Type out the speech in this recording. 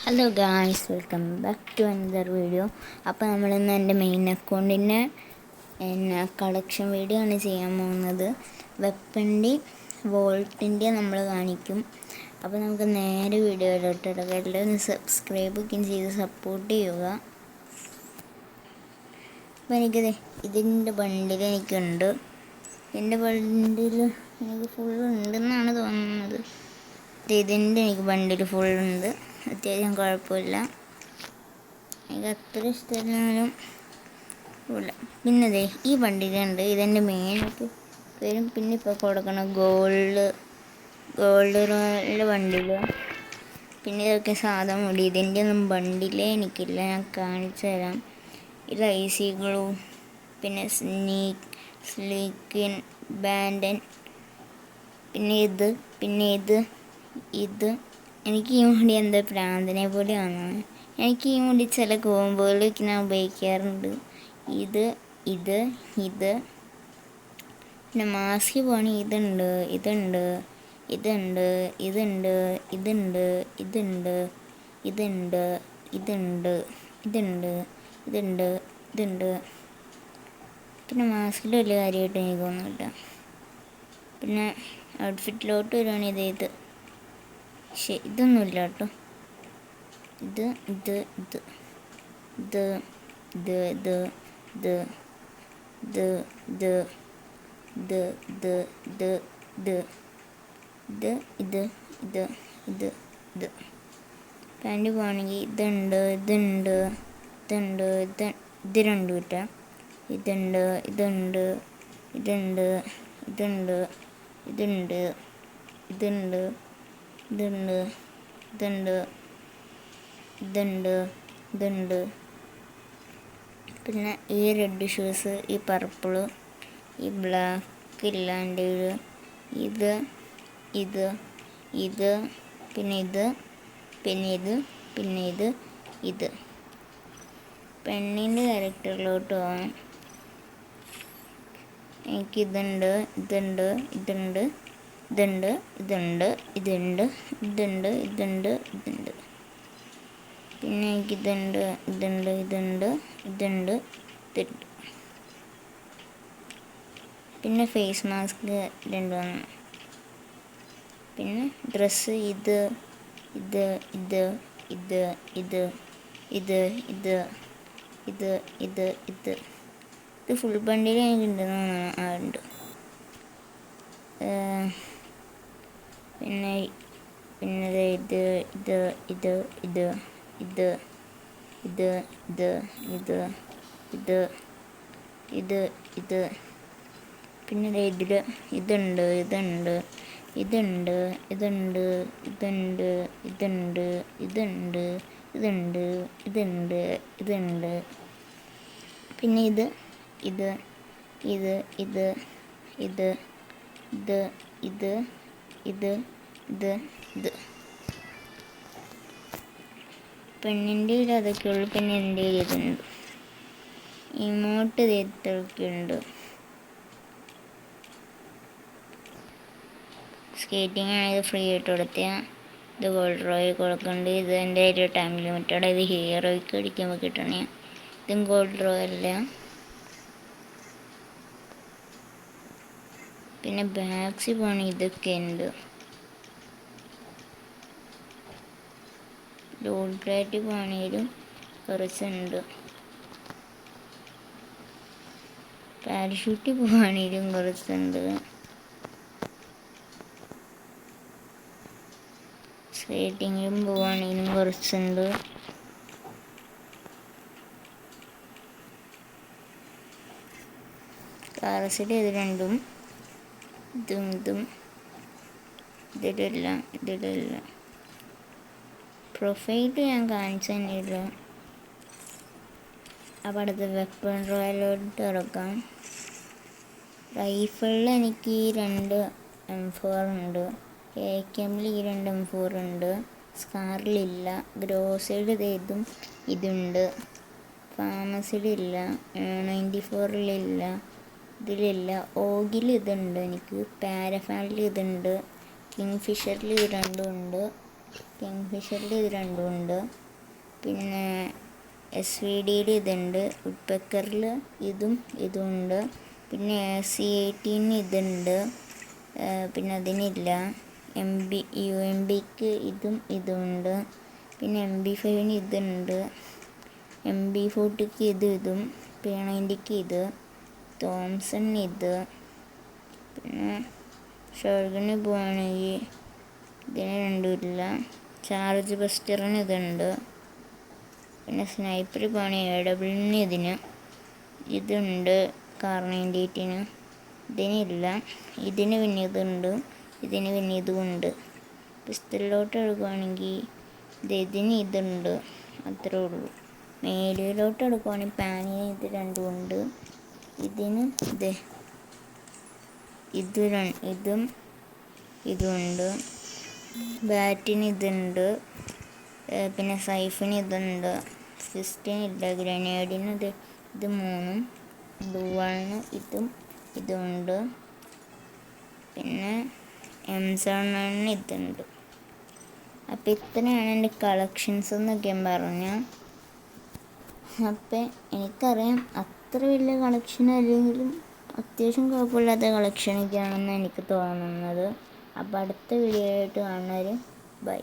Hello guys, welcome back to another video. അപ്പോൾ നമ്മളിന്ന് എൻ്റെ മെയിൻ അക്കൗണ്ടിൻ്റെ കളക്ഷൻ വീഡിയോ ആണ് ചെയ്യാൻ പോകുന്നത്. വെപ്പൻ്റെ വോൾട്ടിൻ്റെ നമ്മൾ കാണിക്കും. അപ്പോൾ നമുക്ക് നേരെ വീഡിയോയിലോട്ട് എല്ലാവരും ഒന്ന് സബ്സ്ക്രൈബൊക്കെ ചെയ്ത് സപ്പോർട്ട് ചെയ്യുക. അപ്പോൾ എനിക്കത് ഇതിൻ്റെ ബണ്ടിൽ എനിക്കുണ്ട്. എൻ്റെ ബണ്ടിൽ എനിക്ക് ഫുൾ ഉണ്ടെന്നാണ് തോന്നുന്നത്. ഇതിൻ്റെ എനിക്ക് ബണ്ടിൽ ഫുള്ളുണ്ട്. അത്യാവശ്യം കുഴപ്പമില്ല. എനിക്ക് അത്ര ഇഷ്ടമായിരുന്നാലും ഇല്ല. പിന്നെ അതെ ഈ ബണ്ടിലുണ്ട്. ഇതെൻ്റെ മെയിനായിട്ട് വരും. പിന്നെ ഇപ്പോൾ കൊടുക്കണം ഗോൾഡ് റോയലിൻ്റെ ബണ്ടിൽ. പിന്നെ ഇതൊക്കെ സാധാ മുടി. ഇതിൻ്റെ ഒന്നും ബണ്ടിലേ എനിക്കില്ല. ഞാൻ കാണിച്ചു തരാം. ഇത് ഐസി ഗ്ലൂ, പിന്നെ സ്ലീക്കിൻ ബാൻഡൻ, പിന്നെ ഇത് എനിക്ക് ഈ മുടി എന്താ പ്രാന്തനെ പോലെയാണ്. എനിക്ക് ഈ മുടി ചില കോമ്പോയിലേക്ക് ഞാൻ ഉപയോഗിക്കാറുണ്ട്. ഇത് പിന്നെ മാസ്ക് പോണി ഇതുണ്ട്. പിന്നെ മാസ്കിൽ വലിയ കാര്യമായിട്ട് എനിക്ക് തോന്നുന്നില്ല. പിന്നെ ഔട്ട്ഫിറ്റിലോട്ട് വരുവാണെങ്കിൽ ഇത് പക്ഷേ ഇതൊന്നുമില്ല കേട്ടോ. പാൻറ് പോകണമെങ്കിൽ ഇത് രണ്ടും കിട്ടാം. ഇതുണ്ട്. പിന്നെ ഈ റെഡ് ഷൂസ്, ഈ പർപ്പിള്, ഈ ബ്ലാക്ക് ഇല്ലാണ്ട് ഇത് പിന്നെ ഇത് പെണ്ണിൻ്റെ ക്യാരക്ടറിലോട്ട് പോകാം. എനിക്കിതുണ്ട്. പിന്നെ എനിക്കിതുണ്ട്. പിന്നെ ഫേസ് മാസ്ക് രണ്ടുമാണ്. പിന്നെ ഡ്രസ്സ് ഇത് ഫുൾ ബണ്ടിൽ എനിക്കുണ്ടെന്ന് ആളുണ്ട്. പിന്നെ ഇത് പിന്നെ ഇതുണ്ട്. പിന്നെ ഇത് പെണ്ണിൻ്റെ അതൊക്കെ ഉള്ളു. പിന്നെ എൻ്റെ ഇതുണ്ട്. ഇമോട്ട് ഇതൊക്കെയുണ്ട്. സ്കേറ്റിംഗ് ആണെങ്കിൽ ഫ്രീ ആയിട്ട് കൊടുത്താൽ ഇത് ഗോൾഡ് റോയിൽ കൊടുക്കുന്നുണ്ട്. ഇത് എൻ്റെ ഒരു ടൈം ലിമിറ്റഡ്. ഇത് ഹീറോയ്ക്ക് അടിക്കുമ്പോൾ കിട്ടണേ. ഇതും ഗോൾഡ് റോയല്ല. പിന്നെ ബാഗ്സ് പോകണമെങ്കിൽ ഇതൊക്കെ ഉണ്ട്. ലോഡ് പ്ലേറ്റ് പോകണമെങ്കിലും കുറച്ചുണ്ട്. പാരഷൂട്ടിൽ പോവുകയാണെങ്കിലും കുറച്ചുണ്ട്. സ്കേറ്റിങ്ങിലും പോവുകയാണെങ്കിലും കുറച്ചുണ്ട്. കാറസിൽ ഇത് രണ്ടും ഇതിലില്ല. പ്രൊഫൈല് ഞാൻ കാണിച്ചു തന്നെയില്ല. അപ്പോൾ അടുത്ത് വെപ്പൺ റോയലോട്ട് ഇറക്കാം. റൈഫിളിൽ എനിക്ക് 2 M4 ഉണ്ട്. AKMൽ ഈ 2 M4 ഉണ്ട്. സ്കാറിലില്ല. ഗ്രോസൈഡ് ഇതുണ്ട്. ഫാമസിലില്ല. 94ലില്ല. ഇതിലില്ല. ഓഗിൽ ഇതുണ്ട് എനിക്ക്. പാരഫാനിൽ ഇതുണ്ട്. കിങ് ഫിഷറിൽ ഇത് രണ്ടും ഉണ്ട്. കിങ്ഫിഷറിൽ ഇത് രണ്ടും ഉണ്ട്. പിന്നെ SVDയിൽ ഇതുണ്ട്. വുഡ്പെക്കറിൽ ഇതും ഉണ്ട്. പിന്നെ AC-18 ഇതുണ്ട്. പിന്നെ അതിനില്ല. UMBക്ക് ഇതും ഉണ്ട്. പിന്നെ MB5 ഇതുണ്ട്. MB40ക്ക് ഇതും. P90ക്ക് ഇത്. തോംസൺ ഇത്. പിന്നെ ഷോൾഗന് പോവുകയാണെങ്കിൽ ഇതിന് രണ്ടും ഇല്ല. ചാർജ് ബസ്റ്ററിന് ഇതുണ്ട്. പിന്നെ സ്നൈപ്പർ പോവുകയാണെങ്കിൽ AWന് ഇതുണ്ട്. Kar98ന് ഇതിനില്ല. ഇതിന് പിന്നെ ഇതുണ്ട്. ഇതിന് പിന്നെ ഇതുമുണ്ട്. പിസ്റ്റലിലോട്ട് എടുക്കുകയാണെങ്കിൽ ഇതിന് ഇതുണ്ട്. അത്രേ ഉള്ളൂ. മേലിലോട്ട് എടുക്കുകയാണെങ്കിൽ പാനിന് ഇത് രണ്ടും ഉണ്ട്. ഇതിന് ഇതുണ്ട്. ബാറ്റിന് ഇതുണ്ട്. പിന്നെ സൈഫിന് ഇതുണ്ട്. ഫിസ്റ്റിനില്ല. ഗ്രനേഡിന് ഇത് മൂന്നും. ഡുവലിന് ഇതുണ്ട്. പിന്നെ M79 ഇതുണ്ട്. അപ്പം ഇത്രയാണ് എൻ്റെ കളക്ഷൻസ് എന്നൊക്കെ ഞാൻ പറഞ്ഞു. അപ്പം എനിക്കറിയാം അത്ര വലിയ കളക്ഷൻ അല്ലെങ്കിലും അത്യാവശ്യം കുഴപ്പമില്ലാത്ത കളക്ഷനൊക്കെയാണെന്ന് എനിക്ക് തോന്നുന്നത്. അപ്പോൾ അടുത്ത വീഡിയോ ആയിട്ട് കാണുന്നവർ ബൈ.